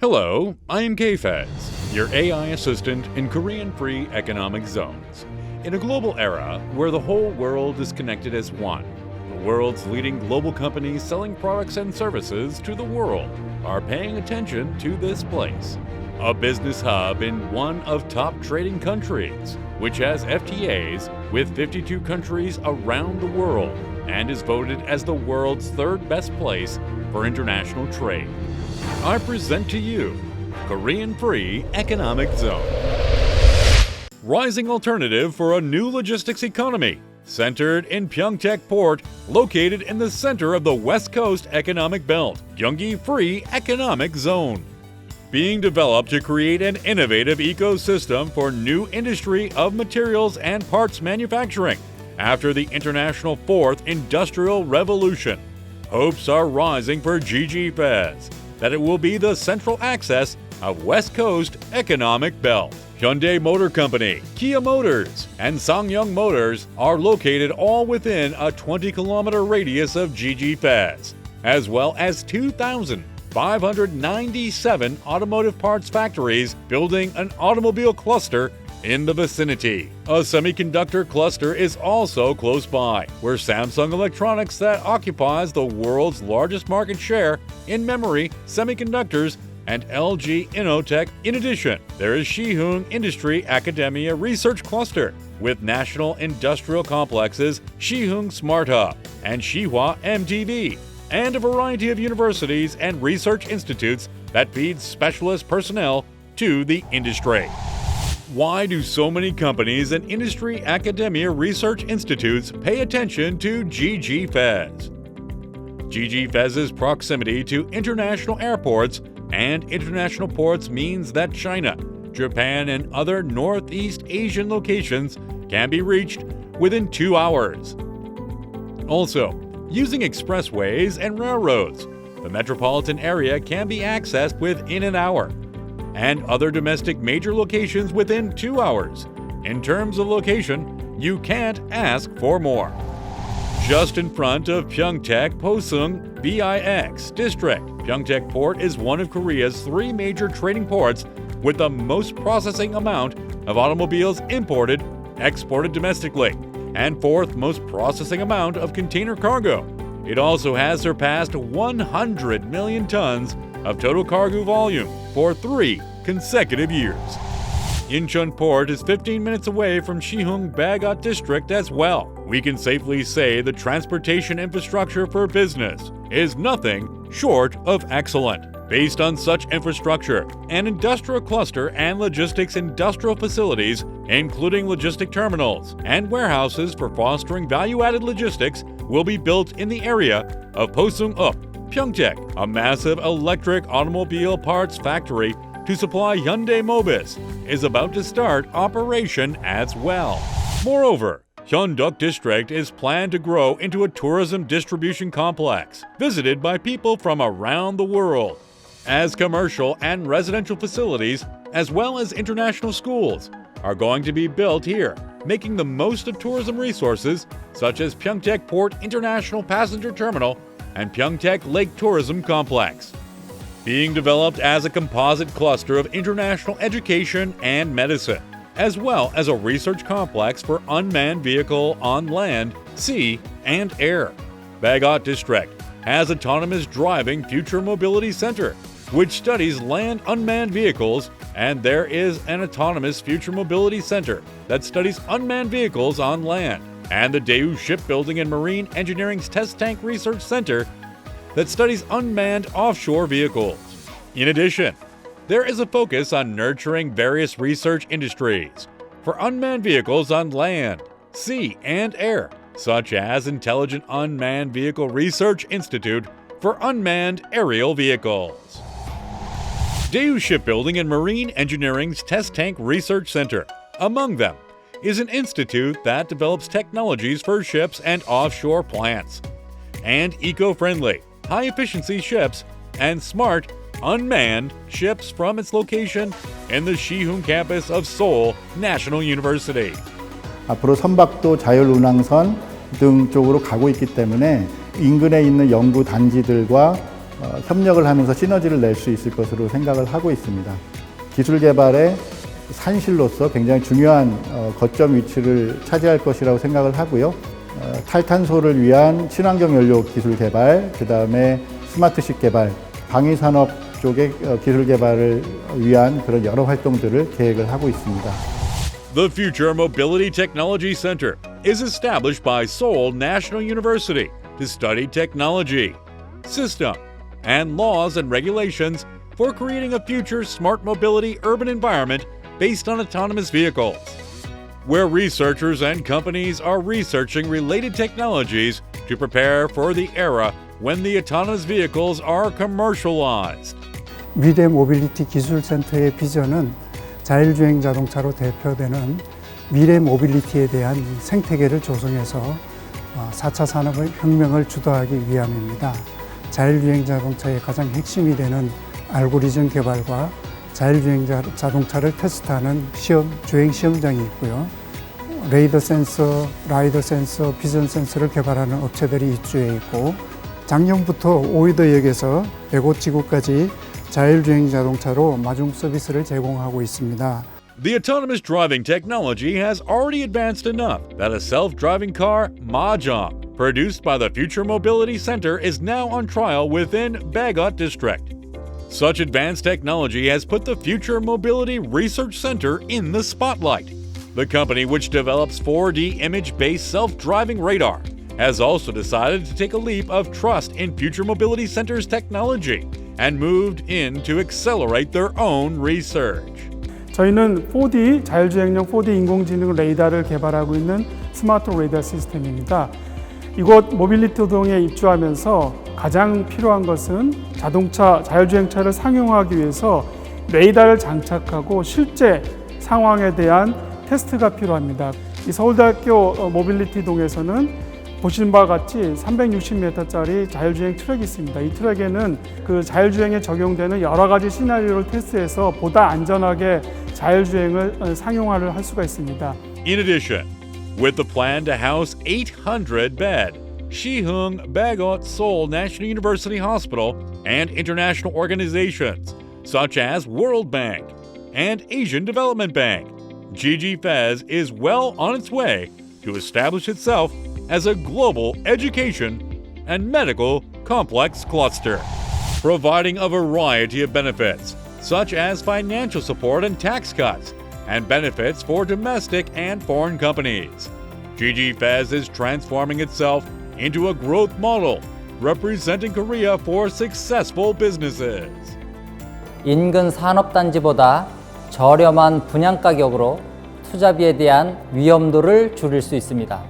Hello, I am GGFEZ, your AI assistant in Korean Free Economic Zones. In a global era where the whole world is connected as one, the world's leading global companies selling products and services to the world are paying attention to this place. A business hub in one of top trading countries, which has FTAs with 52 countries around the world and is voted as the world's third best place for international trade. I present to you Korean Free Economic Zone. Rising alternative for a new logistics economy, centered in Pyeongtaek Port, located in the center of the West Coast Economic Belt, Gyeonggi Free Economic Zone. Being developed to create an innovative ecosystem for new industry of materials and parts manufacturing after the International Fourth Industrial Revolution. Hopes are rising for GGFEZ that it will be the central axis of West Coast Economic Belt. Hyundai Motor Company, Kia Motors, and Ssangyong Motors are located all within a 20-kilometer radius of GGFEZ, as well as 2,597 automotive parts factories building an automobile cluster in the vicinity. A semiconductor cluster is also close by, where Samsung Electronics that occupies the world's largest market share in memory, semiconductors, and LG Innotek. In addition, there is Siheung Industry Academia Research Cluster, with national industrial complexes Siheung Smart Hub and Sihwa MTV, and a variety of universities and research institutes that feed specialist personnel to the industry. Why do so many companies and industry academia research institutes pay attention to GGFEZ? GGFEZ's proximity to international airports and international ports means that China, Japan, and other Northeast Asian locations can be reached within 2 hours. Also, using expressways and railroads, the metropolitan area can be accessed within an hour, and other domestic major locations within 2 hours. In terms of location, you can't ask for more. Just in front of Pyeongtaek Posung BIX district, Pyeongtaek Port is one of Korea's 3 major trading ports with the most processing amount of automobiles imported, exported domestically, and 4th most processing amount of container cargo. It also has surpassed 100 million tons of total cargo volume for 3 consecutive years. Incheon Port is 15 minutes away from Siheung Bagot District as well. We can safely say the transportation infrastructure for business is nothing short of excellent. Based on such infrastructure, an industrial cluster and logistics industrial facilities, including logistic terminals and warehouses for fostering value-added logistics, will be built in the area of Posung-up, Pyeongtaek. A massive electric automobile parts factory to supply Hyundai Mobis is about to start operation as well. Moreover, Hyunduk District is planned to grow into a tourism distribution complex visited by people from around the world, as commercial and residential facilities, as well as international schools, are going to be built here, making the most of tourism resources such as Pyeongtaek Port International Passenger Terminal and Pyeongtaek Lake Tourism Complex. Being developed as a composite cluster of international education and medicine, as well as a research complex for unmanned vehicle on land, sea, and air. Bagot District has Autonomous Driving Future Mobility Center, which studies land unmanned vehicles, and there is an Autonomous Future Mobility Center that studies unmanned vehicles on land, and the Daewoo Shipbuilding and Marine Engineering's Test Tank Research Center that studies unmanned offshore vehicles. In addition, there is a focus on nurturing various research industries for unmanned vehicles on land, sea, and air, such as Intelligent Unmanned Vehicle Research Institute for Unmanned Aerial Vehicles. Daewoo Shipbuilding and Marine Engineering's Test Tank Research Center, among them, is an institute that develops technologies for ships and offshore plants, and eco-friendly, high-efficiency ships and smart, unmanned ships from its location in the Siheung campus of Seoul National University. 앞으로 선박도 자율운항선 등 쪽으로 가고 있기 때문에 인근에 있는 연구 단지들과 협력을 하면서 시너지를 낼 수 있을 것으로 생각을 하고 있습니다. 기술 개발의 산실로서 굉장히 중요한 거점 위치를 차지할 것이라고 생각을 하고요. 탈탄소를 위한 친환경 연료 기술 개발, 그 다음에 스마트식 개발, 방위산업 쪽의 기술 개발을 위한 그런 여러 활동들을 계획을 하고 있습니다. The Future Mobility Technology Center is established by Seoul National University to study technology, system, and laws and regulations for creating a future smart mobility urban environment based on autonomous vehicles, where researchers and companies are researching related technologies to prepare for the era when the autonomous vehicles are commercialized. 미래 모빌리티 기술센터의 비전은 자율주행 자동차로 대표되는 미래 모빌리티에 대한 생태계를 조성해서 4차 산업혁명을 주도하기 위함입니다. 자율주행 자동차의 가장 핵심이 되는 알고리즘 개발과 자율주행 자동차를 테스트하는 주행 시험장이 있고요. 레이더 센서, 라이더 센서, 비전 센서를 개발하는 업체들이 입주해 있고, 작년부터 오이더역에서 백오지구까지 자율주행 자동차로 마중 서비스를 제공하고 있습니다. The autonomous driving technology has already advanced enough that a self-driving car, Mahjong, produced by the Future Mobility Center is now on trial within Bagot District. Such advanced technology has put the Future Mobility Research Center in the spotlight. The company, which develops 4D image-based self-driving radar, has also decided to take a leap of trust in Future Mobility Center's technology and moved in to accelerate their own research. 저희는 4D 자율주행용 4D 인공지능 레이더를 개발하고 있는 스마트 레이더 시스템입니다. 이곳 모빌리티 동에 입주하면서 가장 필요한 것은 자율주행차를 상용하기 위해서 레이더를 장착하고 실제 상황에 대한 테스트가 필요합니다. 이 서울대학교 모빌리티 동에서는 보신 바와 같이 360m짜리 자율주행 트럭이 있습니다. 이 트럭에는 그 자율주행에 적용되는 여러 가지 시나리오를 테스트해서 보다 안전하게 자율주행을 상용화를 할 수가 있습니다. In addition, with the plan to house 800-bed Siheung Bagot Seoul National University Hospital and international organizations such as World Bank and Asian Development Bank, GGFEZ is well on its way to establish itself as a global education and medical complex cluster, providing a variety of benefits, such as financial support and tax cuts, and benefits for domestic and foreign companies. GGFEZ is transforming itself into a growth model, representing Korea for successful businesses. 인근 산업단지보다 저렴한 분양 투자비에 대한 위험도를 줄일 수 있습니다.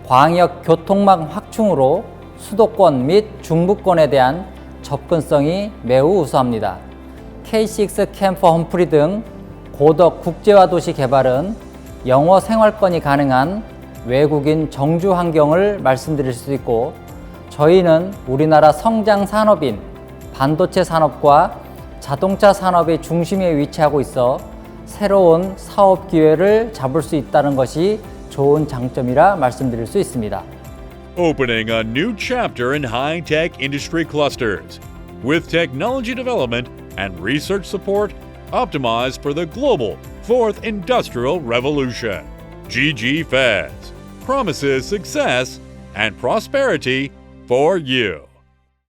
광역 교통망 확충으로 수도권 및 중부권에 대한 접근성이 매우 우수합니다. K6 캠퍼 험프리 등 고덕 국제화 도시 개발은 영어 생활권이 가능한 외국인 정주 환경을 말씀드릴 수 있고, 저희는 우리나라 성장 산업인 반도체 산업과 자동차 산업의 중심에 위치하고 있어 새로운 사업 기회를 잡을 수 있다는 것이 좋은 장점이라 말씀드릴 수 있습니다. Opening a new chapter in high-tech industry clusters, with technology development and research support optimized for the global fourth industrial revolution. GGFEZ promises success and prosperity for you.